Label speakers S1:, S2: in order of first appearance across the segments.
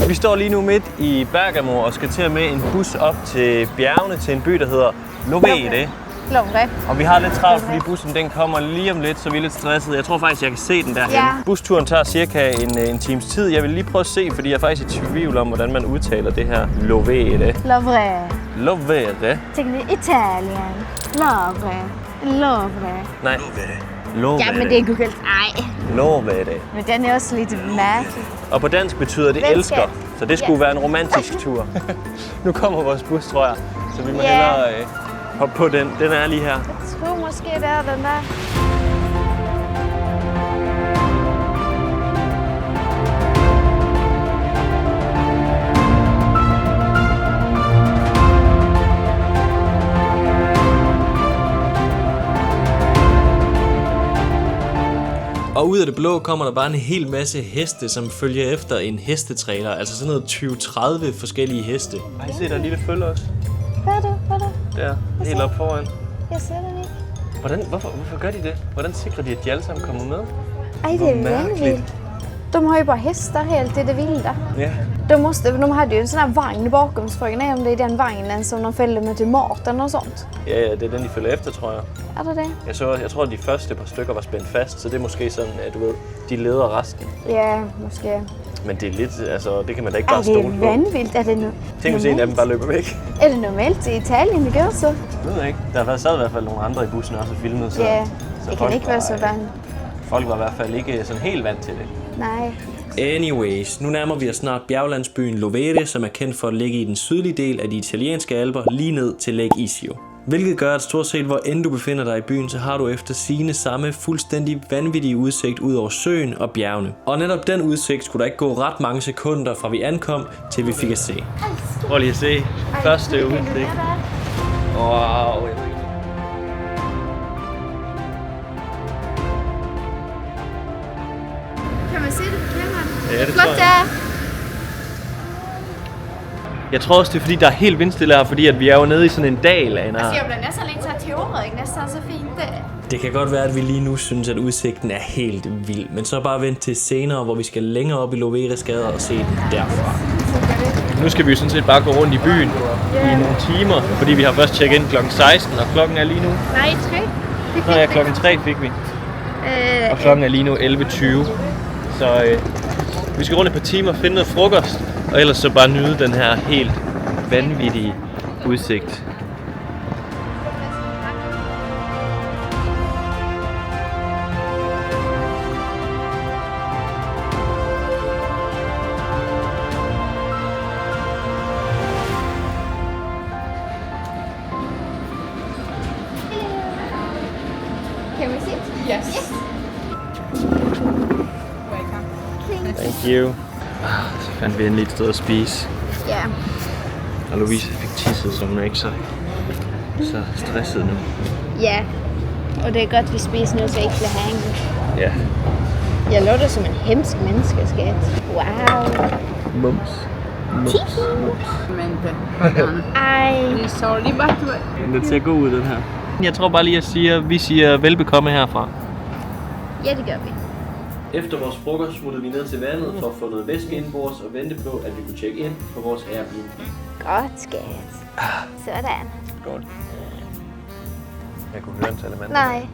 S1: Vi står lige nu midt i Bergamo og skal til at med en bus op til bjergene til en by, der hedder Lovere. Og vi har lidt travlt, fordi bussen den kommer lige om lidt, så vi er lidt stressede. Jeg tror faktisk, jeg kan se den derhen. Ja. Busturen tager cirka en times tid. Jeg vil lige prøve at se, fordi jeg er faktisk i tvivl om, hvordan man udtaler det her. Lovere. Lovere.
S2: Tænk det Italien. Lovere.
S1: Nej. Lovere.
S2: Ja, men det er Google. Ej.
S1: Lovere.
S2: Men den er også lidt mærkelig.
S1: Og på dansk betyder det elsker, så det skulle være en romantisk tur. Nu kommer vores bus, tror jeg, så vi må hellere hoppe på den. Den er lige her.
S2: Jeg tror måske, det er den der.
S1: Og ud af det blå kommer der bare en hel masse heste, som følger efter en hestetræner. Altså sådan noget 20-30 forskellige heste. Ej, se, der er en lille følge også.
S2: Hvad er det?
S1: Der, helt op foran.
S2: Jeg ser den ikke.
S1: Hvorfor gør de det? Hvordan sikrer de, at de alle sammen kommer med?
S2: Ej, det är vanligt. De har ju bara hästar helt i det vilda.
S1: Ja.
S2: De hade ju en sån här vagn bakom, så frågan är om det är den vagnen som de fällde med till maten och sånt.
S1: Ja, det er den, de følger efter, tror jeg.
S2: Er det det?
S1: Jeg tror, at de første par stykker var spændt fast, så det er måske sådan, at du ved, de leder resten.
S2: Ja, måske.
S1: Men det er lidt, altså, det kan man da ikke bare stole på.
S2: Er det vanvittigt? Er det nu?
S1: Tænk, hvis en af dem bare løber væk.
S2: Er det normalt i Italien, det gør så?
S1: Jeg ved ikke. Der sad i hvert fald nogle andre i bussen også og filmede, så,
S2: ja,
S1: så
S2: det kan ikke være sådan.
S1: Folk var i hvert fald ikke sådan helt vant til det.
S2: Nej.
S1: Anyways, nu nærmer vi os snart bjerglandsbyen Lovere, som er kendt for at ligge i den sydlige del af de italienske alper, lige ned til Lake Iseo. Hvilket gør, at stort set hvor end du befinder dig i byen, så har du efter sigende samme fuldstændig vanvittige udsigt ud over søen og bjergene. Og netop den udsigt skulle der ikke gå ret mange sekunder fra vi ankom, til vi fik at se. Prøv lige at se. Første udsigt. Wow.
S2: Kan man se det på kameraet?
S1: Ja, det tror jeg. Jeg tror også, det er fordi, der er helt vindstille her, fordi at vi er jo nede i sådan en dal af en
S2: Altså, jeg bliver næsten lidt så teoret, ikke? Næsten så fint.
S1: Det kan godt være, at vi lige nu synes, at udsigten er helt vild. Men så bare vent til senere, hvor vi skal længere op i Loveres gader og se den derfra. Nu skal vi jo sådan set bare gå rundt i byen i nogle timer, fordi vi har først tjekket ind klokken 16, og klokken er lige nu...
S2: Nej, 3.
S1: Nå ja, klokken 3 fik vi. Og klokken er lige nu 11:20. Så vi skal rundt et par timer og finde noget frokost, og ellers så bare nyde den her helt vanvittige udsigt.
S2: Can we sit?
S3: Yes.
S1: Thank you. Så fandt vi endelig et sted at spise.
S2: Ja.
S1: Og Louise fik tisset, så hun er ikke så stresset nu.
S2: Ja. Og det er godt, vi spiser noget, så jeg ikke bliver hangry.
S1: Ja.
S2: Jeg låter som en hemsk menneske, skat. Wow.
S1: Mums.
S2: Ej.
S3: Sorry, but
S1: Men det ser god ud, den her. Jeg tror bare lige, at vi siger velbekomme herfra.
S2: Ja, det gør vi.
S1: Efter vores frokost smuttede vi ned til vandet for at få noget væske indenbords og vente på, at vi kunne tjekke ind på vores Airbnb.
S2: Godt, skat. Sådan.
S1: Godt. Jeg kunne høre en salamander.
S2: Nej.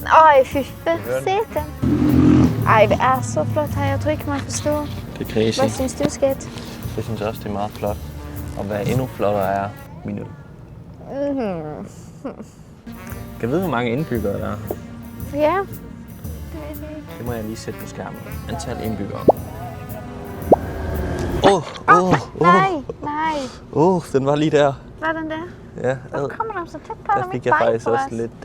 S2: Ej, fy. Se den. Ej, det er så flot her. Jeg tror ikke, man forstår.
S1: Det er crazy.
S2: Hvad synes du, skat?
S1: Jeg synes også, det er meget flot. Og hvad endnu flottere er min øl. Kan jeg vide, hvor mange indbyggere der er?
S2: Ja.
S1: Det må jeg lige sætte på skærmen. Antal indbyggere.
S2: Nej.
S1: Den var lige der.
S2: Var den der?
S1: Ja,
S2: Hvor kommer de så tæt på?
S1: der fik jeg faktisk også lidt...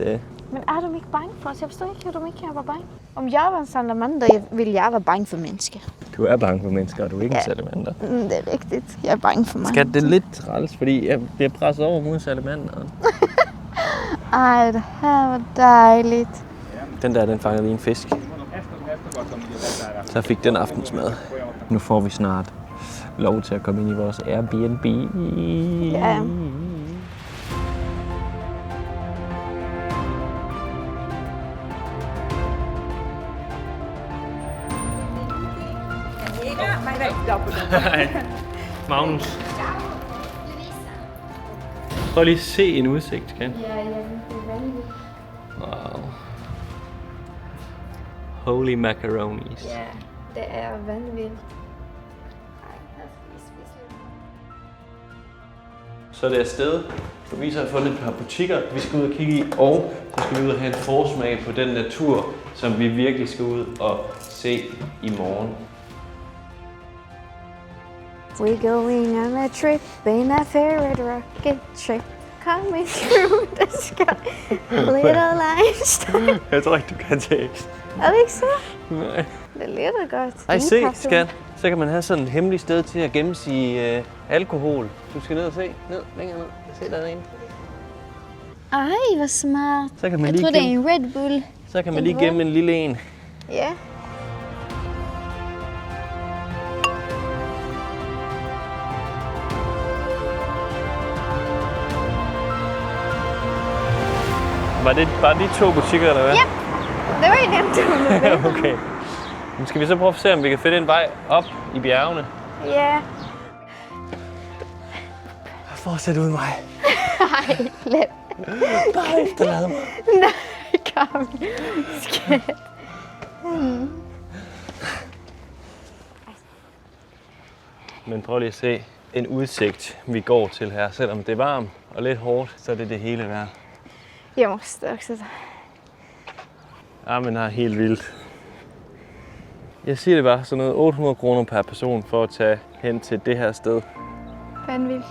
S2: Men er de ikke bange for os? Jeg forstår ikke, at de ikke var bange. Om jeg var en salamander, ville jeg være bange for mennesker.
S1: Du er bange for mennesker, og du er ikke en salamander.
S2: Det er rigtigt. Jeg er bange for mig.
S1: Skal det lidt træls, fordi jeg bliver presset over mod salamanderen.
S2: Ej, det her var dejligt.
S1: Den fanger lige en fisk. Så fik den aftensmad. Nu får vi snart lov til at komme ind i vores Airbnb.
S2: Ja.
S1: Magnus. Prøv lige at se en udsigt, kan.
S2: Ja, det er vanvittigt.
S1: Wow. Holy macaronis.
S2: Ja, det er vanvittigt. Ej, jeg skal spise lidt.
S1: Så er det afsted. Louise har fundet et par butikker, vi skal ud og kigge i, og så skal vi ud og have en forsmag på den natur, som vi virkelig skal ud og se i morgen.
S2: We're going on a trip in a favorite rocket trip. Coming through the sky. Little limestone.
S1: Jeg tror ikke, du kan tekst.
S2: Er det ikke så?
S1: Nej.
S2: Det lyder godt.
S1: Ej, se, skat. Så kan man have sådan et hemmeligt sted til at gemme sig alkohol. Du skal ned og se. Ned, længere ned. Se derinde.
S2: Ej, hvor smart.
S1: Så kan man
S2: Jeg
S1: lige
S2: tror, det er
S1: gemme,
S2: en Red Bull.
S1: så kan man lige gemme en lille en.
S2: Ja.
S1: Var det bare de 2 butikker, eller hvad?
S2: Ja, det var en nemt.
S1: Okay. Nu skal vi så prøve at se, om vi kan finde en vej op i bjergene.
S2: Ja.
S1: Fortsæt uden mig.
S2: Ej, let.
S1: Bare efterlad mig.
S2: Nej, kom. Skat.
S1: Men prøv lige at se en udsigt, vi går til her. Selvom det er varmt og lidt hårdt, så er det det hele værd.
S2: Jag måste också.
S1: Ja, men det er helt vildt. Jeg siger det bare, sådan noget 800 kroner per person for at tage hen til det her sted.
S2: Vanvittigt.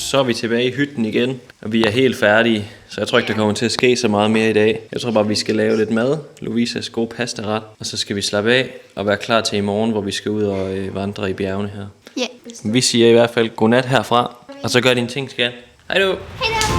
S1: Så er vi tilbage i hytten igen, og vi er helt færdige, så jeg tror ikke, der kommer til at ske så meget mere i dag. Jeg tror bare, vi skal lave lidt mad, Louisas gode pastaret, og så skal vi slappe af og være klar til i morgen, hvor vi skal ud og vandre i bjergene her.
S2: Ja.
S1: Vi siger i hvert fald godnat herfra, og så gør dine ting, skat. Hej du!
S2: Hej då!